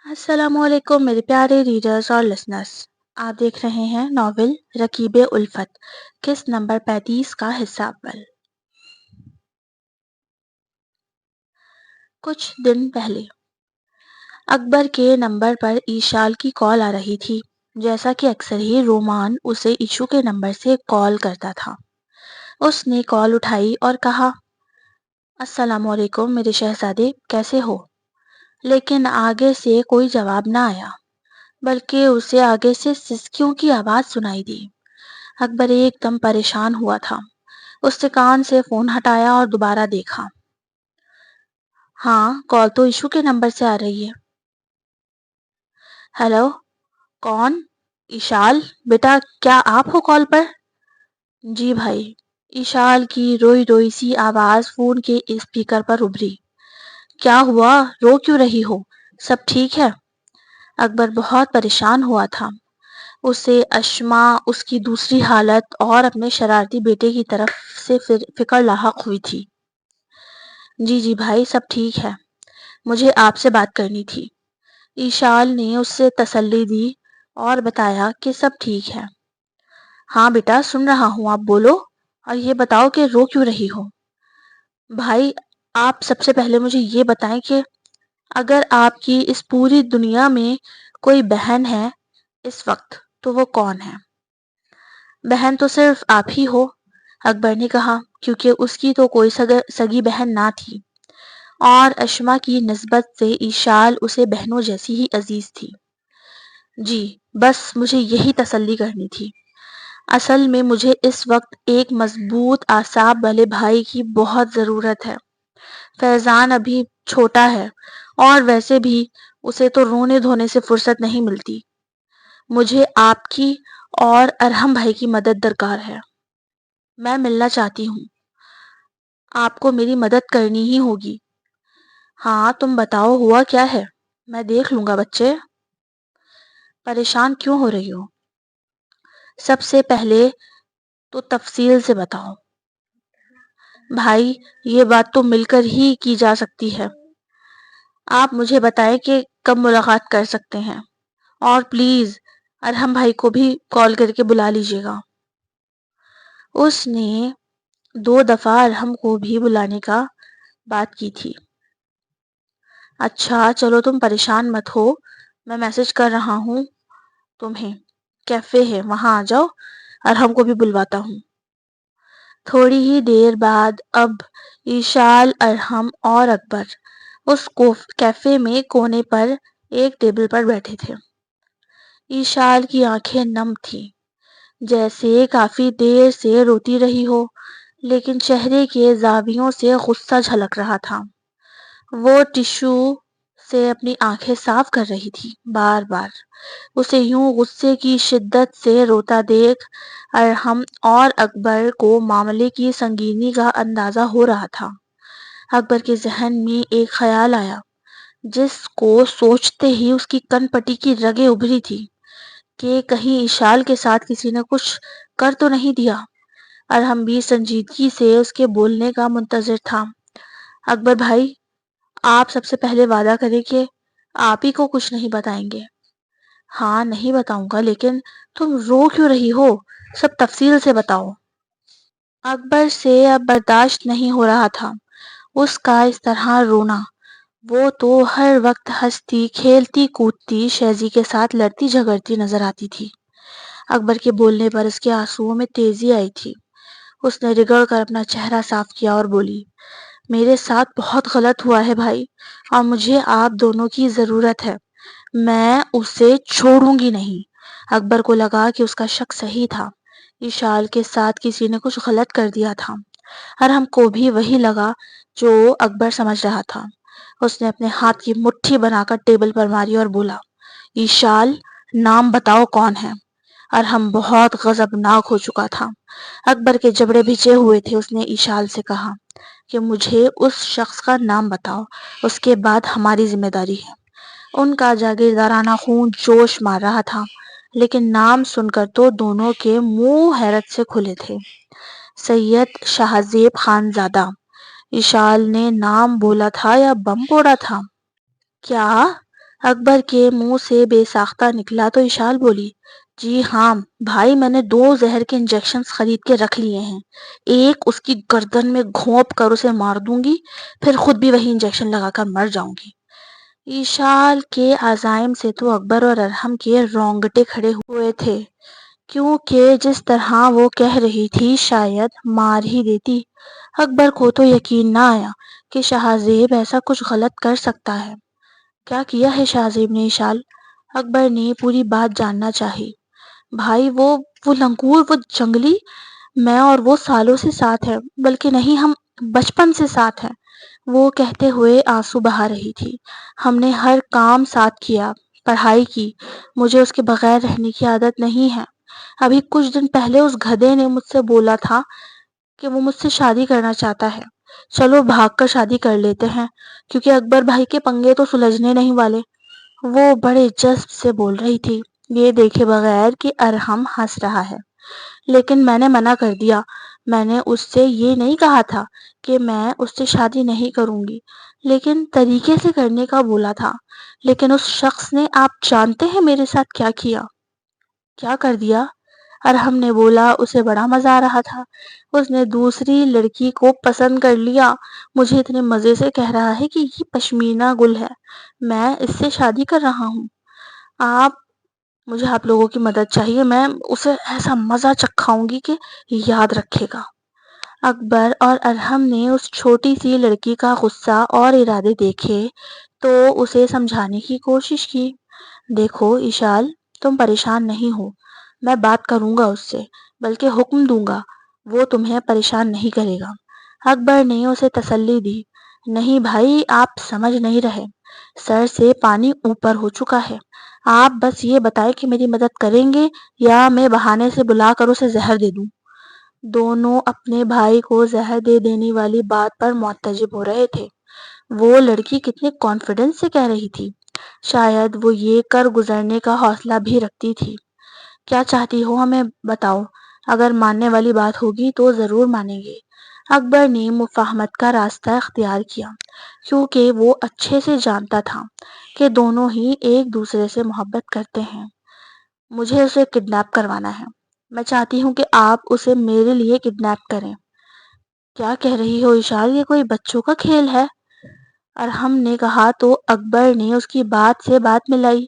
السلام علیکم میرے پیارے ریڈرز اور لسنرز. آپ دیکھ رہے ہیں ناول رکیب الفت قسط نمبر 35 کا حصہ اول. کچھ دن پہلے اکبر کے نمبر پر ایشال کی کال آ رہی تھی. جیسا کہ اکثر ہی رومان اسے ایشو کے نمبر سے کال کرتا تھا. اس نے کال اٹھائی اور کہا، السلام علیکم میرے شہزادے، کیسے ہو؟ لیکن آگے سے کوئی جواب نہ آیا، بلکہ اسے آگے سے سسکیوں کی آواز سنائی دی. اکبر ایک دم پریشان ہوا تھا. اس نے کان سے فون ہٹایا اور دوبارہ دیکھا. ہاں، کال تو ایشو کے نمبر سے آ رہی ہے. ہیلو، کون؟ ایشال بیٹا، کیا آپ ہو کال پر؟ جی بھائی. ایشال کی روئی روئی سی آواز فون کے اسپیکر پر ابھری. کیا ہوا؟ رو کیوں رہی ہو؟ سب ٹھیک ہے؟ اکبر بہت پریشان ہوا تھا. اسے اشما، اس کی دوسری حالت اور اپنے شرارتی بیٹے کی طرف سے فکر لاحق ہوئی تھی. جی بھائی، سب ٹھیک ہے. مجھے آپ سے بات کرنی تھی. ایشال نے اس سے تسلی دی اور بتایا کہ سب ٹھیک ہے. ہاں بیٹا، سن رہا ہوں، آپ بولو اور یہ بتاؤ کہ رو کیوں رہی ہو. بھائی، آپ سب سے پہلے مجھے یہ بتائیں کہ اگر آپ کی اس پوری دنیا میں کوئی بہن ہے اس وقت تو وہ کون ہے؟ بہن تو صرف آپ ہی ہو، اکبر نے کہا، کیونکہ اس کی تو کوئی سگی بہن نہ تھی، اور اشما کی نسبت سے ایشال اسے بہنوں جیسی ہی عزیز تھی. جی، بس مجھے یہی تسلی کرنی تھی. اصل میں مجھے اس وقت ایک مضبوط اعصاب والے بھائی کی بہت ضرورت ہے. فیضان ابھی چھوٹا ہے اور ویسے بھی اسے تو رونے دھونے سے فرصت نہیں ملتی. مجھے آپ کی اور ارحم بھائی کی مدد درکار ہے. میں ملنا چاہتی ہوں. آپ کو میری مدد کرنی ہی ہوگی. ہاں، تم بتاؤ ہوا کیا ہے؟ میں دیکھ لوں گا بچے. پریشان کیوں ہو رہی ہو؟ سب سے پہلے تو تفصیل سے بتاؤ. بھائی، یہ بات تو مل کر ہی کی جا سکتی ہے. آپ مجھے بتائیں کہ کب ملاقات کر سکتے ہیں، اور پلیز ارحم بھائی کو بھی کال کر کے بلا لیجیے گا. اس نے 2 دفعہ ارحم کو بھی بلانے کا بات کی تھی. اچھا چلو، تم پریشان مت ہو، میں میسج کر رہا ہوں تمہیں. کیفے ہے، وہاں آ جاؤ، ارحم کو بھی بلواتا ہوں. تھوڑی ہی دیر بعد اب ایشال، ارحم اور اکبر اس کیفے میں کونے پر ایک ٹیبل پر بیٹھے تھے. ایشال کی آنکھیں نم تھیں، جیسے کافی دیر سے روتی رہی ہو، لیکن چہرے کے زاویوں سے غصہ جھلک رہا تھا. وہ ٹشو سے اپنی آنکھیں صاف کر رہی تھی. بار بار اسے یوں غصے کی شدت سے روتا دیکھ ارحم اور اکبر کو معاملے کی سنگینی کا اندازہ ہو رہا تھا. اکبر کے ذہن میں ایک خیال آیا جس کو سوچتے ہی اس کی کن پٹی کی رگیں ابھری تھی کہ کہیں ایشال کے ساتھ کسی نے کچھ کر تو نہیں دیا. ارحم بھی سنجیدگی سے اس کے بولنے کا منتظر تھا. اکبر بھائی، آپ سب سے پہلے وعدہ کریں کہ آپ ہی کو کچھ نہیں بتائیں گے. ہاں، نہیں بتاؤں گا، لیکن تم رو کیوں رہی ہو؟ سب تفصیل سے بتاؤ. اکبر سے اب برداشت نہیں ہو رہا تھا اس کا اس طرح رونا. وہ تو ہر وقت ہنستی، کھیلتی، کودتی، شہزی کے ساتھ لڑتی جھگڑتی نظر آتی تھی. اکبر کے بولنے پر اس کے آنسوؤں میں تیزی آئی تھی. اس نے رگڑ کر اپنا چہرہ صاف کیا اور بولی، میرے ساتھ بہت غلط ہوا ہے بھائی، اور مجھے آپ دونوں کی ضرورت ہے. میں اسے چھوڑوں گی نہیں. اکبر کو لگا کہ اس کا شک صحیح تھا. ایشال کے ساتھ کسی نے کچھ غلط کر دیا تھا. ارحم کو بھی وہی لگا جو اکبر سمجھ رہا تھا. اس نے اپنے ہاتھ کی مٹھی بنا کر ٹیبل پر ماری اور بولا، ایشال، نام بتاؤ کون ہے؟ ارحم بہت غضبناک ہو چکا تھا. اکبر کے جبڑے بھیجے ہوئے تھے. اس نے ایشال سے کہا کہ مجھے اس شخص کا نام بتاؤ، اس کے بعد ہماری ذمہ داری ہے. ان کا جاگیردارانہ خون جوش مار رہا تھا، لیکن نام سن کر تو دونوں کے منہ حیرت سے کھلے تھے. سید شاہزیب خان زادہ. ایشال نے نام بولا تھا یا بم پھوڑا تھا؟ کیا؟ اکبر کے منہ سے بے ساختہ نکلا تو اشال بولی، جی ہاں بھائی، میں نے 2 زہر کے انجیکشن خرید کے رکھ لیے ہیں، ایک اس کی گردن میں گھونپ کر اسے مار دوں گی، پھر خود بھی وہی انجیکشن لگا کر مر جاؤں گی۔ ایشال کے عزائم سے تو اکبر اور ارحم کے رونگٹے کھڑے ہوئے تھے، کیونکہ جس طرح وہ کہہ رہی تھی شاید مار ہی دیتی۔ اکبر کو تو یقین نہ آیا کہ شاہزیب ایسا کچھ غلط کر سکتا ہے۔ کیا کیا ہے شاہزیب نے اشال؟ اکبر نے پوری بات جاننا چاہی۔ بھائی وہ لنگور، وہ جنگلی، میں اور وہ سالوں سے ساتھ ہے، بلکہ نہیں، ہم بچپن سے ساتھ ہیں، وہ کہتے ہوئے آنسو بہا رہی تھی۔ ہم نے ہر کام ساتھ کیا، پڑھائی کی، مجھے اس کے بغیر رہنے کی عادت نہیں ہے۔ ابھی کچھ دن پہلے اس گدھے نے مجھ سے بولا تھا کہ وہ مجھ سے شادی کرنا چاہتا ہے۔ چلو بھاگ کر شادی کر لیتے ہیں، کیونکہ اکبر بھائی کے پنگے تو سلجھنے نہیں والے، وہ بڑے جذب سے بول رہی تھی، یہ دیکھے بغیر کہ ارحم ہنس رہا ہے۔ لیکن میں نے منع کر دیا، میں نے اس سے یہ نہیں کہا تھا کہ میں اس سے شادی نہیں کروں گی، لیکن طریقے سے کرنے کا بولا تھا۔ لیکن اس شخص نے، آپ جانتے ہیں میرے ساتھ کیا کیا؟ کیا کر دیا؟ ارحم نے بولا، اسے بڑا مزہ آ رہا تھا، اس نے دوسری لڑکی کو پسند کر لیا، مجھے اتنے مزے سے کہہ رہا ہے کہ یہ پشمینہ گل ہے، میں اس سے شادی کر رہا ہوں، مجھے آپ لوگوں کی مدد چاہیے، میں اسے ایسا مزہ چکھاؤں گی کہ یاد رکھے گا۔ اکبر اور ارحم نے اس چھوٹی سی لڑکی کا غصہ اور ارادے دیکھے تو اسے سمجھانے کی کوشش کی۔ دیکھو اشال، تم پریشان نہیں ہو، میں بات کروں گا اس سے، بلکہ حکم دوں گا، وہ تمہیں پریشان نہیں کرے گا۔ اکبر نے اسے تسلی دی، نہیں بھائی، آپ سمجھ نہیں رہے، سر سے پانی اوپر ہو چکا ہے، آپ بس یہ بتائیں کہ میری مدد کریں گے یا میں بہانے سے بلا کر اسے زہر دے دوں۔ دونوں اپنے بھائی کو زہر دے دینے والی بات پر معتجب ہو رہے تھے۔ وہ لڑکی کتنے کانفیڈنس سے کہہ رہی تھی، شاید وہ یہ کر گزرنے کا حوصلہ بھی رکھتی تھی۔ کیا چاہتی ہو ہمیں بتاؤ، اگر ماننے والی بات ہوگی تو ضرور مانیں گے۔ اکبر نے مفاہمت کا راستہ اختیار کیا، کیونکہ وہ اچھے سے جانتا تھا کہ دونوں ہی ایک دوسرے سے محبت کرتے ہیں۔ مجھے اسے کڈنیپ کروانا ہے، میں چاہتی ہوں کہ آپ اسے میرے لیے کڈنیپ کریں۔ کیا کہہ رہی ہو اشال، یہ کوئی بچوں کا کھیل ہے؟ ارحم نے کہا تو اکبر نے اس کی بات سے بات ملائی،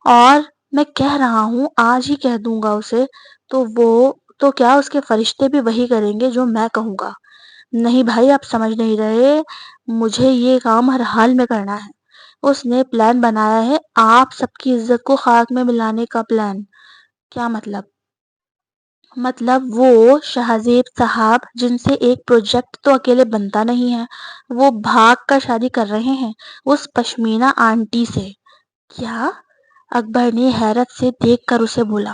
اور میں کہہ رہا ہوں آج ہی کہہ دوں گا اسے، تو کیا اس کے فرشتے بھی وہی کریں گے جو میں کہوں گا؟ نہیں بھائی، آپ سمجھ نہیں رہے، مجھے یہ کام ہر حال میں کرنا ہے۔ اس نے پلان بنایا ہے، آپ سب کی عزت کو خاک میں ملانے کا پلان۔ کیا مطلب؟ مطلب وہ شاہزیب صاحب جن سے ایک پروجیکٹ تو اکیلے بنتا نہیں ہے، وہ بھاگ کر شادی کر رہے ہیں اس پشمینہ آنٹی سے۔ کیا؟ اکبر نے حیرت سے دیکھ کر اسے بولا،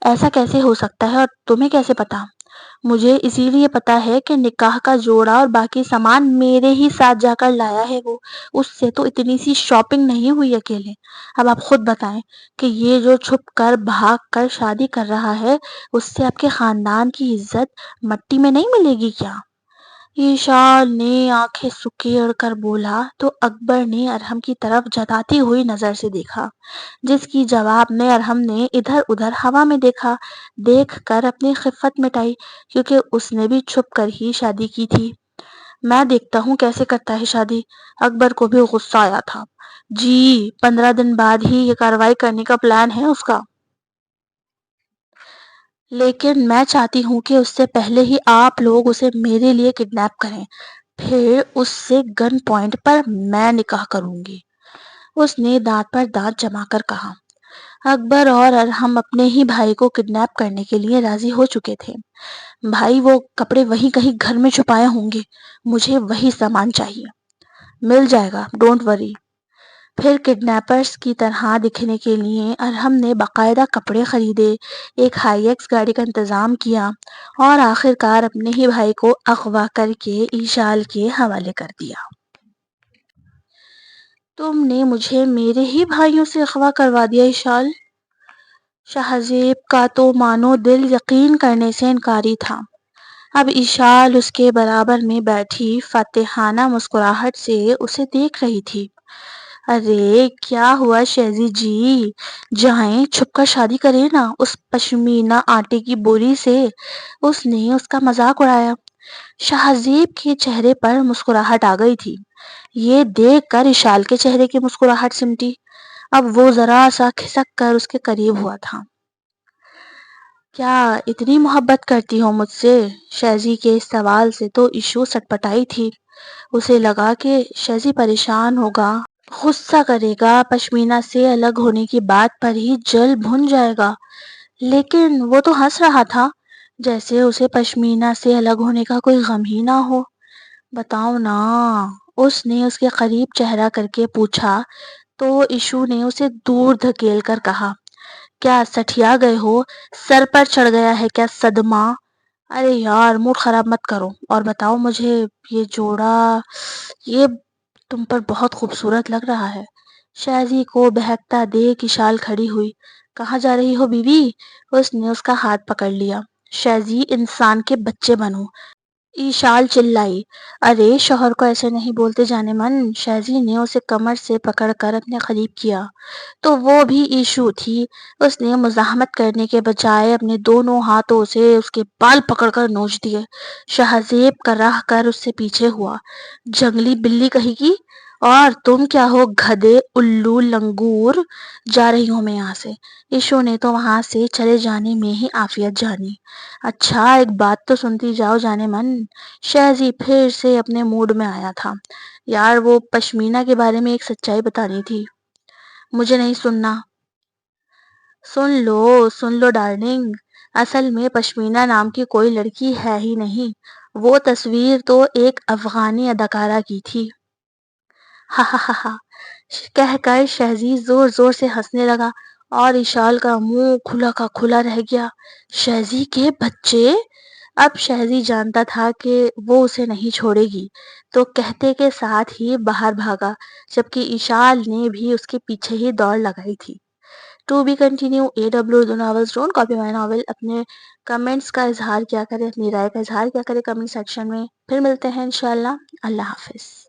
ایسا کیسے ہو سکتا ہے اور تمہیں کیسے پتا؟ مجھے اسی لیے پتا ہے کہ نکاح کا جوڑا اور باقی سامان میرے ہی ساتھ جا کر لایا ہے وہ، اس سے تو اتنی سی شاپنگ نہیں ہوئی اکیلے۔ اب آپ خود بتائیں کہ یہ جو چھپ کر بھاگ کر شادی کر رہا ہے، اس سے آپ کے خاندان کی عزت مٹی میں نہیں ملے گی کیا؟ ایشال نے آنکھیں سکیڑ کر بولا تو اکبر نے ارحم کی طرف جتاتی ہوئی نظر سے دیکھا، جس کی جواب میں ارحم نے ادھر ادھر ہوا میں دیکھا، دیکھ کر اپنی خفت مٹائی، کیونکہ اس نے بھی چھپ کر ہی شادی کی تھی۔ میں دیکھتا ہوں کیسے کرتا ہے شادی۔ اکبر کو بھی غصہ آیا تھا، جی 15 دن بعد ہی یہ کارروائی کرنے کا پلان ہے اس کا، لیکن میں چاہتی ہوں کہ اس سے پہلے ہی آپ لوگ اسے میرے لیے کڈنیپ کریں، پھر اس سے گن پوائنٹ پر میں نکاح کروں گی۔ اس نے دانت پر دانت جما کر کہا۔ اکبر اور ارحم اپنے ہی بھائی کو کڈنیپ کرنے کے لیے راضی ہو چکے تھے۔ بھائی وہ کپڑے وہیں کہیں گھر میں چھپائے ہوں گے، مجھے وہی سامان چاہیے، مل جائے گا، ڈونٹ وری۔ پھر کڈنیپرز کی طرح دکھنے کے لیے ارحم نے باقاعدہ کپڑے خریدے، ایک ہائی ایکس گاڑی کا انتظام کیا، اور آخر کار اپنے ہی بھائی کو اغوا کر کے ایشال کے حوالے کر دیا۔ تم نے مجھے میرے ہی بھائیوں سے اغوا کروا دیا ایشال؟ شاہزیب کا تو مانو دل یقین کرنے سے انکاری تھا۔ اب ایشال اس کے برابر میں بیٹھی فاتحانہ مسکراہٹ سے اسے دیکھ رہی تھی۔ ارے کیا ہوا شہزی جی، جائیں چھپ کر شادی کریں نا اس پشمینہ آٹے کی بوری سے۔ اس نے اس کا مذاق اڑایا۔ شہزیب کے چہرے پر مسکراہٹ آ گئی تھی۔ یہ دیکھ کر اشال کے چہرے کی مسکراہٹ سمٹی۔ اب وہ ذرا سا کھسک کر اس کے قریب ہوا تھا۔ کیا اتنی محبت کرتی ہو مجھ سے؟ شہزی کے اس سوال سے تو ایشو سٹپٹائی تھی۔ اسے لگا کہ شہزی پریشان ہوگا، غصہ کرے گا، پشمینہ سے الگ ہونے کی بات پر ہی جل بھن جائے گا، لیکن وہ تو ہنس رہا تھا جیسے اسے پشمینہ سے الگ ہونے کا کوئی غم ہی نہ ہو۔ بتاؤ نا، اس نے اس کے قریب چہرہ کر کے پوچھا تو ایشو نے اسے دور دھکیل کر کہا، کیا سٹھیا گئے ہو؟ سر پر چڑھ گیا ہے کیا صدمہ؟ ارے یار موڈ خراب مت کرو اور بتاؤ مجھے، یہ جوڑا یہ تم پر بہت خوبصورت لگ رہا ہے۔ شہزی کو بہکتا دیکھ اشال کھڑی ہوئی۔ کہاں جا رہی ہو بیوی؟ اس نے اس کا ہاتھ پکڑ لیا۔ شہزی انسان کے بچے بنو، ایشال چلائی۔ ارے شوہر کو ایسے نہیں بولتے جانے من۔ شہزی نے اسے کمر سے پکڑ کر اپنے قریب کیا تو وہ بھی ایشو تھی۔ اس نے مزاحمت کرنے کے بجائے اپنے دونوں ہاتھوں سے اس کے بال پکڑ کر نوچ دیے۔ شہزیب کراہ کر اس سے پیچھے ہوا۔ جنگلی بلی کہے گی، اور تم کیا ہو گدھے الو لنگور، جا رہی ہوں میں یہاں سے۔ ایشو نے تو وہاں سے چلے جانے میں ہی عافیت جانی۔ اچھا ایک بات تو سنتی جاؤ جانے من۔ شہزی پھر سے اپنے موڈ میں آیا تھا۔ یار وہ پشمینہ کے بارے میں ایک سچائی بتانی تھی۔ مجھے نہیں سننا۔ سن لو ڈارلنگ، اصل میں پشمینہ نام کی کوئی لڑکی ہے ہی نہیں، وہ تصویر تو ایک افغانی اداکارہ کی تھی۔ ہا ہا ہا ہا کہہ کر شہزی زور زور سے ہنسنے لگا اور اشال کا منہ کھلا کا کھلا رہ گیا۔ شہزی کے بچے؟ اب شہزی جانتا تھا کہ وہ اسے نہیں چھوڑے گی، تو کہتے کے ساتھ ہی باہر بھاگا، جبکہ اشال نے بھی اس کے پیچھے ہی دوڑ لگائی تھی۔ To be continue AW Urdu novels don't copy my novel. اپنے کمنٹس کا اظہار کیا کرے، اپنی رائے کا اظہار کیا کرے کمنٹ سیکشن میں۔ پھر ملتے ہیں انشاءاللہ۔ اللہ حافظ۔